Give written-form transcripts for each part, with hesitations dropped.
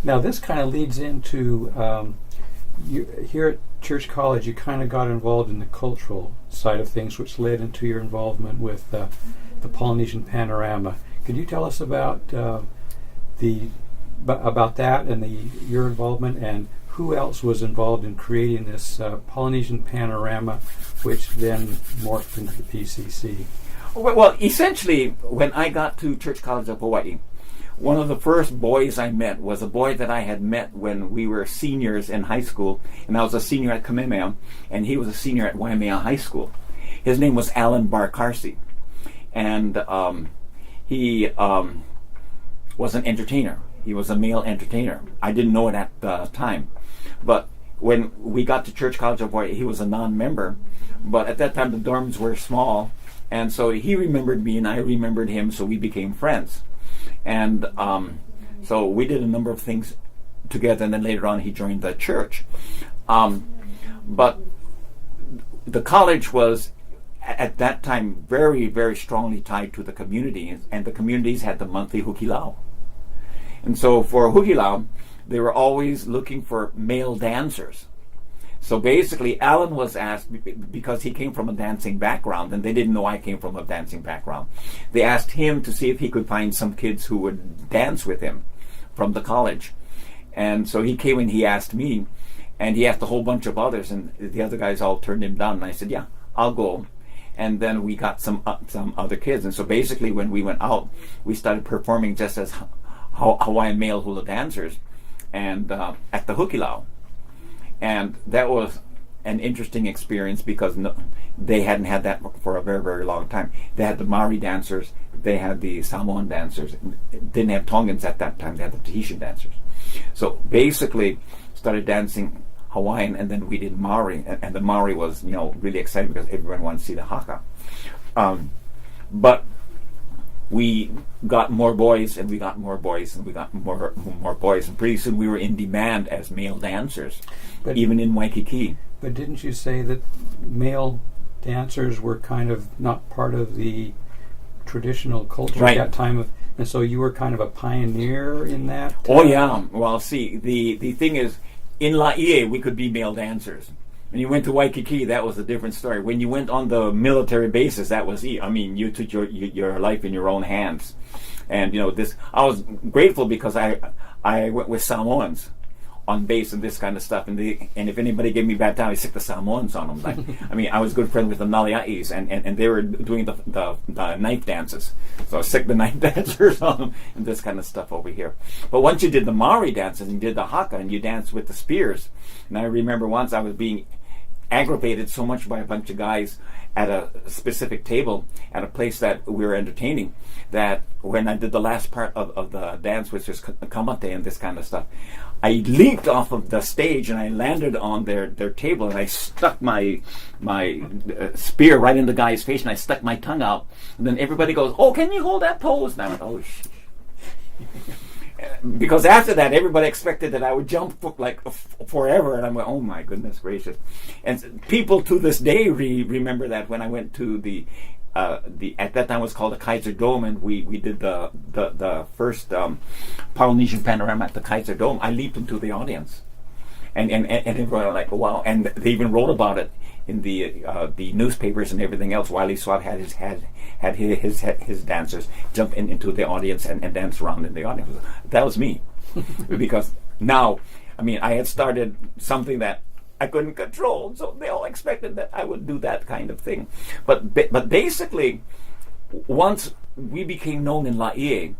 Now this kind of leads into here at Church College. You kind of got involved in the cultural side of things, which led into your involvement with the Polynesian Panorama. Could you tell us about about that and your involvement, and who else was involved in creating this Polynesian Panorama, which then morphed into the PCC? Well, essentially, when I got to Church College of Hawaii, one of the first boys I met was a boy that I had met when we were seniors in high school, and I was a senior at Kamehameha, and he was a senior at Waimea High School. His name was Alan Barkarsi, and he was an entertainer. He was a male entertainer. I didn't know it at the time, but when we got to Church College of Hawaii, he was a non-member, but at that time the dorms were small, and so he remembered me and I remembered him, so we became friends. And so we did a number of things together, and then later on he joined the church. But the college was, at that time, very, very strongly tied to the communities, and the communities had the monthly hukilau. And so for hukilau, they were always looking for male dancers. So basically, Alan was asked, because he came from a dancing background, and they didn't know I came from a dancing background. They asked him to see if he could find some kids who would dance with him from the college. And so he came and he asked me, and he asked a whole bunch of others, and the other guys all turned him down. And I said, yeah, I'll go. And then we got some other kids. And so basically, when we went out, we started performing just as Hawaiian male hula dancers, and at the hukilau. And that was an interesting experience because they hadn't had that for a very, very long time. They had the Maori dancers, they had the Samoan dancers. Didn't have Tongans at that time, they had the Tahitian dancers. So basically started dancing Hawaiian, and then we did Maori, and the Maori was, really exciting because everyone wanted to see the haka. But we got more boys, and we got more boys, and we got more boys, and pretty soon we were in demand as male dancers, but even in Waikiki. But didn't you say that male dancers were kind of not part of the traditional culture at that time, and so you were kind of a pioneer in that? Oh yeah. Well, see, the thing is, in Laie we could be male dancers. When you went to Waikiki, that was a different story. When you went on the military bases, that was you took your life in your own hands. And this, I was grateful because I went with Samoans on base and this kind of stuff. And if anybody gave me bad time, I stick the Samoans on them. I was good friends with the Nalia'is, and they were doing the knife dances. So I stick the knife dancers on them and this kind of stuff over here. But once you did the Maori dances and you did the haka and you danced with the spears, and I remember once I was being aggravated so much by a bunch of guys at a specific table at a place that we were entertaining, that when I did the last part of the dance, which was kamate and this kind of stuff, I leaped off of the stage and I landed on their table, and I stuck my spear right in the guy's face, and I stuck my tongue out, and then everybody goes, "Oh, can you hold that pose?" And I went, "Oh shit." Because after that, everybody expected that I would jump forever, and I'm like, oh my goodness gracious! And people to this day remember that when I went to the at that time it was called the Kaiser Dome, and we did the first Polynesian Panorama at the Kaiser Dome. I leaped into the audience, and everybody was like, wow! And they even wrote about it in the newspapers and everything else. Wiley Swat had his dancers jump into the audience and dance around in the audience. That was me. Because now, I had started something that I couldn't control, so they all expected that I would do that kind of thing. But basically, once we became known in Laie,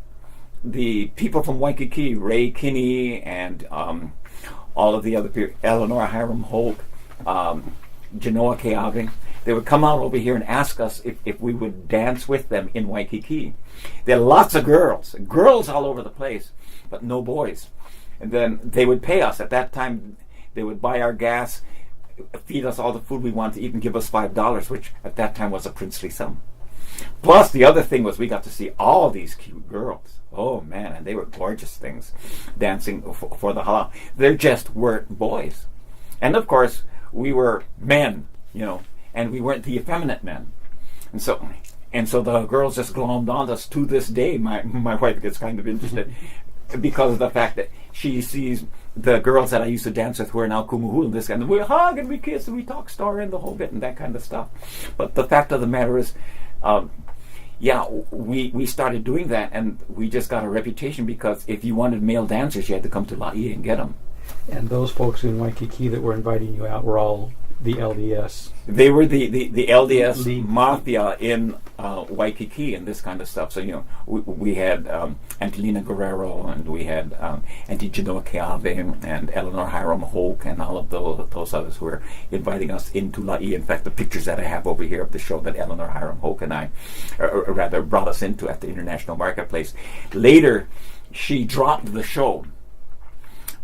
the people from Waikiki, Ray Kinney and all of the other people, Eleanor Hiram Holt, Genoa Keave, they would come out over here and ask us if we would dance with them in Waikiki. There are lots of girls all over the place, but no boys. And then they would pay us. At that time, they would buy our gas, feed us all the food we wanted to eat, and give us $5, which at that time was a princely sum. Plus, the other thing was we got to see all these cute girls. Oh man, and they were gorgeous things, dancing for the hala. There just weren't boys. And of course, we were men, and we weren't the effeminate men. And so the girls just glommed on us to this day. My wife gets kind of interested. because of the fact that she sees the girls that I used to dance with who are now kumuhulu and this kind of, we hug and we kiss and we talk story and the whole bit and that kind of stuff. But the fact of the matter is, we started doing that, and we just got a reputation because if you wanted male dancers, you had to come to Laie and get them. And those folks in Waikiki that were inviting you out were all the LDS. They were the LDS mafia in Waikiki and this kind of stuff. So, we had Angelina Guerrero, and we had Auntie Genoa Keave and Eleanor Hiram Hoke and all of those others who were inviting us into Laie. In fact, the pictures that I have over here of the show that Eleanor Hiram Hoke and I, or rather, brought us into at the International Marketplace. Later, she dropped the show.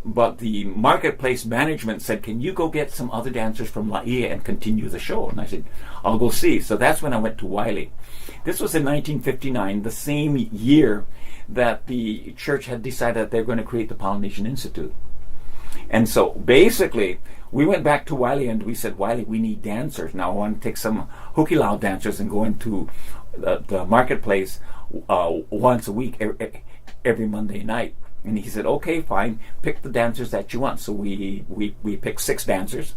But the marketplace management said, can you go get some other dancers from Laie and continue the show? And I said, I'll go see. So that's when I went to Wiley. This was in 1959, the same year that the church had decided that they're going to create the Polynesian Institute. And so basically, we went back to Wiley and we said, Wiley, we need dancers. Now I want to take some hukilau dancers and go into the marketplace once a week, every Monday night. And he said, okay, fine, pick the dancers that you want. So we picked 6 dancers,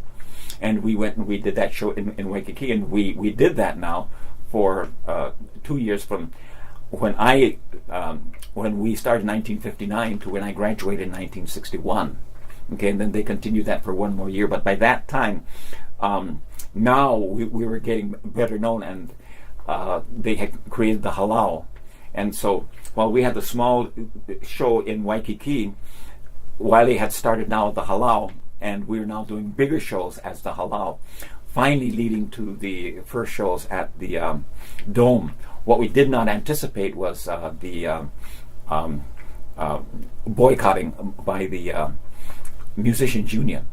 and we went and we did that show in Waikiki, and we did that now for 2 years from when we started in 1959 to when I graduated in 1961. Okay, and then they continued that for 1 more year. But by that time, now we were getting better known, and they had created the halau. And so while we had the small show in Waikiki, Wiley had started now the halau, and we are now doing bigger shows as the halau, finally leading to the first shows at the Dome. What we did not anticipate was the boycotting by the Musicians Union.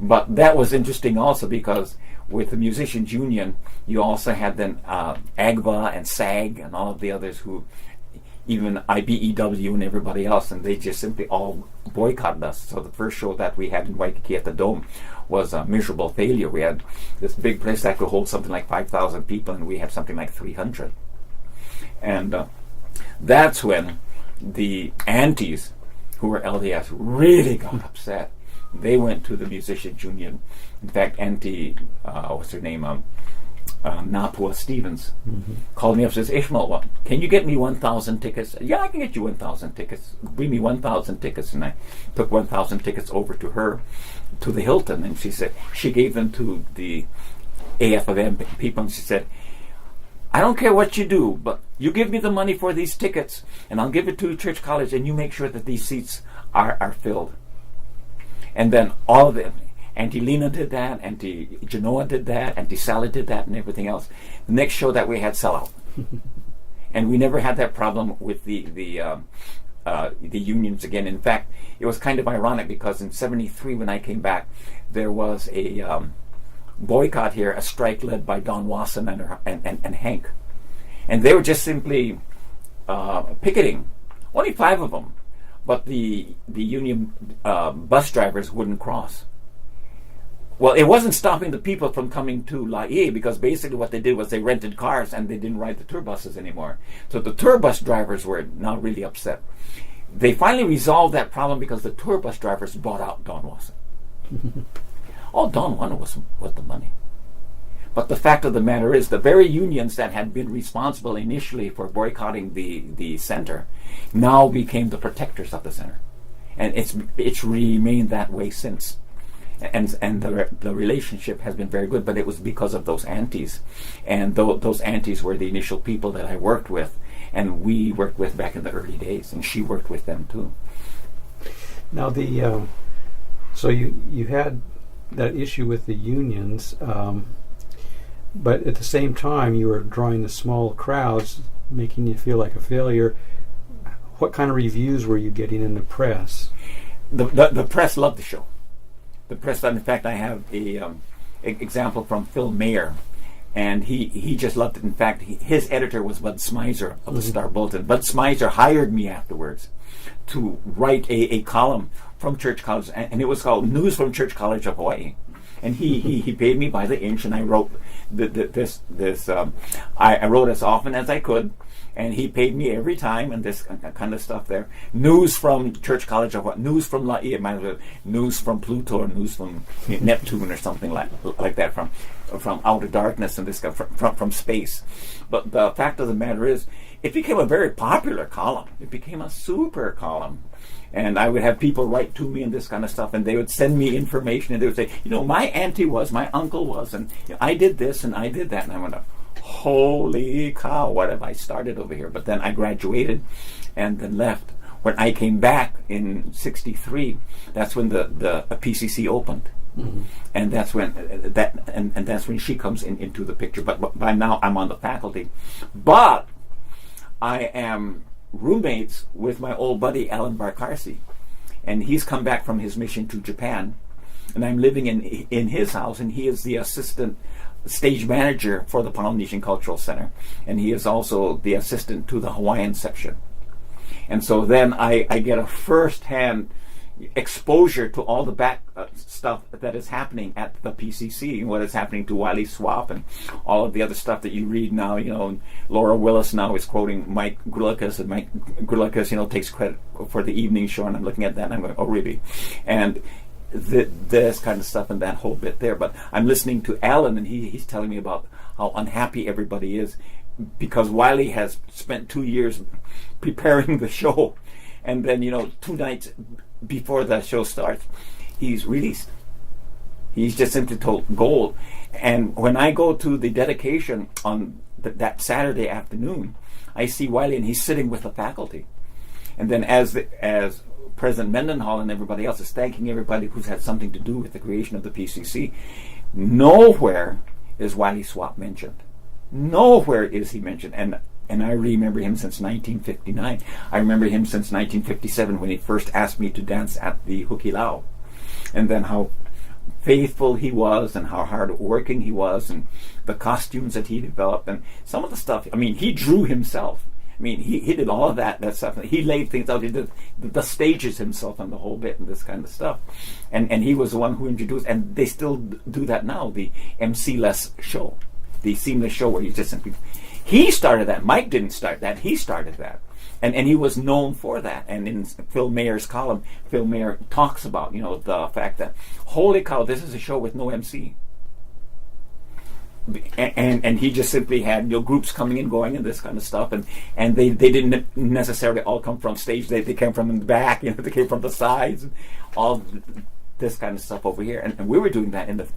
But that was interesting also because with the Musicians Union, you also had then AGVA and SAG and all of the others who, even IBEW and everybody else, and they just simply all boycotted us. So the first show that we had in Waikiki at the Dome was a miserable failure. We had this big place that could hold something like 5,000 people, and we had something like 300. And that's when the aunties, who were LDS, really got upset. They went to the Musicians Union. In fact, Auntie, what's her name, Napua Stevens, called me up and says, Ishmael, can you get me 1,000 tickets? Yeah, I can get you 1,000 tickets. Bring me 1,000 tickets. And I took 1,000 tickets over to her, to the Hilton, and she said, she gave them to the AFM people, and she said, I don't care what you do, but you give me the money for these tickets, and I'll give it to Church College, and you make sure that these seats are filled. And then all of them, Auntie Lena did that, Auntie Genoa did that, Auntie Sally did that, and everything else. The next show that we had sell out. And we never had that problem with the unions again. In fact, it was kind of ironic because in '73 when I came back, there was a boycott here, a strike led by Don Wasson and Hank. And they were just simply picketing, only 5 of them. But the union bus drivers wouldn't cross. Well, it wasn't stopping the people from coming to Laie, because basically what they did was they rented cars and they didn't ride the tour buses anymore. So the tour bus drivers were now really upset. They finally resolved that problem because the tour bus drivers bought out Don Wasson. All Don wanted was the money. But the fact of the matter is, the very unions that had been responsible initially for boycotting the center now became the protectors of the center, and it's remained that way since. And the relationship has been very good. But it was because of those aunties, and those aunties were the initial people that I worked with, and we worked with back in the early days, and she worked with them too. Now so you had that issue with the unions. But at the same time, you were drawing the small crowds, making you feel like a failure. What kind of reviews were you getting in the press? The press loved the show. The press, in fact, I have a example from Phil Mayer, and he just loved it. In fact, his editor was Bud Smizer of the Star Bulletin. Bud Smizer hired me afterwards to write a column from Church College, and it was called News from Church College of Hawaii. And he paid me by the inch, and I wrote this. I wrote as often as I could, And he paid me every time, and this kind of stuff there. News from Church College of what? News from news from Pluto, or news from Neptune, or something like that, from outer darkness, and this guy from space. But the fact of the matter is, it became a very popular column. It became a super column. And I would have people write to me and this kind of stuff, and they would send me information, and they would say, my auntie was, my uncle was, and I did this and I did that. And I went, holy cow, what have I started over here? But then I graduated and then left. When I came back in '63, that's when the PCC opened. Mm-hmm. And that's when that's when she comes into the picture. But by now I'm on the faculty. But I am roommates with my old buddy Alan Barkarsi, and he's come back from his mission to Japan, and I'm living in his house, and he is the assistant stage manager for the Polynesian Cultural Center, and he is also the assistant to the Hawaiian section. And so then I get a first-hand exposure to all the back stuff that is happening at the PCC, and what is happening to Wiley Swap, and all of the other stuff that you read now. Laura Willis now is quoting Mike Grulikas, and Mike Grulikas, takes credit for the evening show, and I'm looking at that and I'm going, oh really? And this kind of stuff and that whole bit there. But I'm listening to Alan, and he's telling me about how unhappy everybody is because Wiley has spent 2 years preparing the show, and then 2 nights before the show starts, he's released. He's just simply told gold. And when I go to the dedication on that Saturday afternoon, I see Wiley, and he's sitting with the faculty. And then as President Mendenhall and everybody else is thanking everybody who's had something to do with the creation of the PCC, nowhere is Wiley Swap mentioned. Nowhere is he mentioned. And I remember him since 1959. I remember him since 1957 when he first asked me to dance at the Hukilau. And then how faithful he was, and how hard working he was, and the costumes that he developed, and some of the stuff. He drew himself. He did all of that stuff. He laid things out. He did the stages himself and the whole bit and this kind of stuff. And he was the one who introduced, and they still do that now, the MC-less show. The seamless show where you just simply... He started that. Mike didn't start that. He started that. And he was known for that. And in Phil Mayer's column, Phil Mayer talks about, the fact that, holy cow, this is a show with no MC. And he just simply had groups coming and going and this kind of stuff, and they didn't necessarily all come from stage. They came from the back, they came from the sides, and all this kind of stuff over here. And we were doing that in the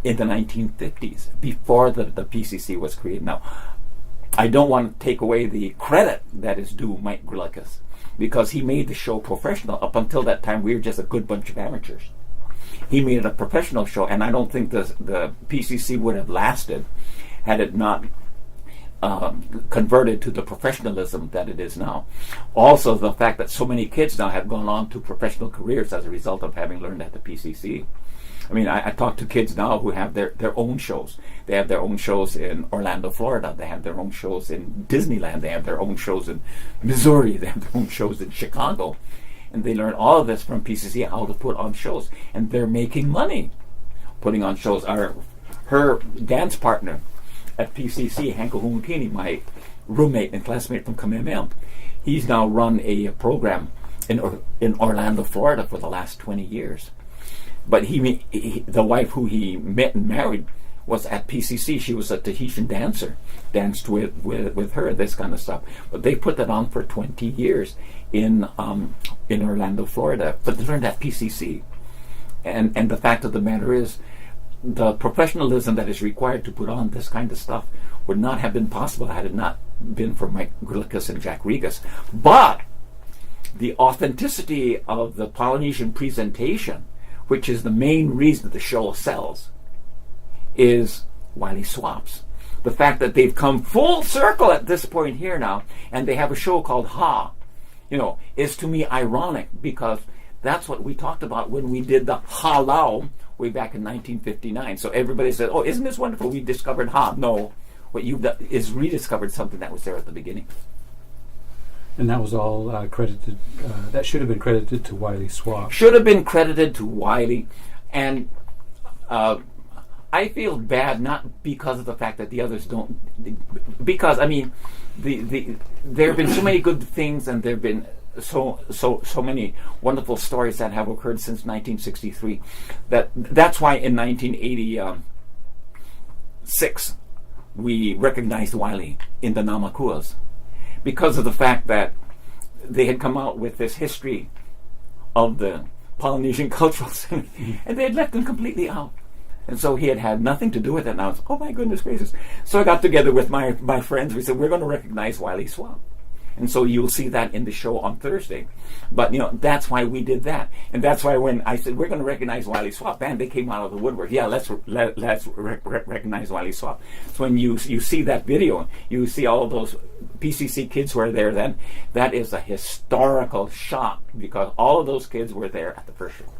1950s, before the PCC was created. Now, I don't want to take away the credit that is due Mike Grulikas, because he made the show professional. Up until that time, we were just a good bunch of amateurs. He made it a professional show, and I don't think the PCC would have lasted had it not converted to the professionalism that it is now. Also, the fact that so many kids now have gone on to professional careers as a result of having learned at the PCC. I talk to kids now who have their own shows. They have their own shows in Orlando, Florida. They have their own shows in Disneyland. They have their own shows in Missouri. They have their own shows in Chicago. And they learn all of this from PCC, how to put on shows. And they're making money putting on shows. Her dance partner at PCC, Hanko Humukini, my roommate and classmate from Kamehameha, he's now run a program in Orlando, Florida for the last 20 years. But the wife who he met and married was at PCC. She was a Tahitian dancer, danced with her, this kind of stuff. But they put that on for 20 years in Orlando, Florida. But they learned at PCC. And the fact of the matter is, the professionalism that is required to put on this kind of stuff would not have been possible had it not been for Mike Grulikas and Jack Regas. But the authenticity of the Polynesian presentation, which is the main reason the show sells, is Wiley Swaps. The fact that they've come full circle at this point here now, and they have a show called Ha, is to me ironic, because that's what we talked about when we did the Ha Lao way back in 1959. So everybody said, oh, isn't this wonderful? We discovered Ha. No, what you've done is rediscovered something that was there at the beginning. And that was all credited, that should have been credited to Wiley Swap. Should have been credited to Wiley. And I I feel bad not because of the fact that the others don't, because I mean, there have been so many good things, and there have been so many wonderful stories that have occurred since 1963. That's why in 1986 we recognized Wiley in the Namakuas, because of the fact that they had come out with this history of the Polynesian Cultural Center, and they had left them completely out. And so he had nothing to do with it. And I was, oh my goodness gracious. So I got together with my friends. We said, we're going to recognize Wiley Swap. And so you'll see that in the show on Thursday. But, that's why we did that. And that's why when I said, we're going to recognize Wiley Swap, man, they came out of the woodwork. Yeah, let's recognize Wiley Swap. So when you see that video, you see all those PCC kids who are there then, that is a historical shot, because all of those kids were there at the first show.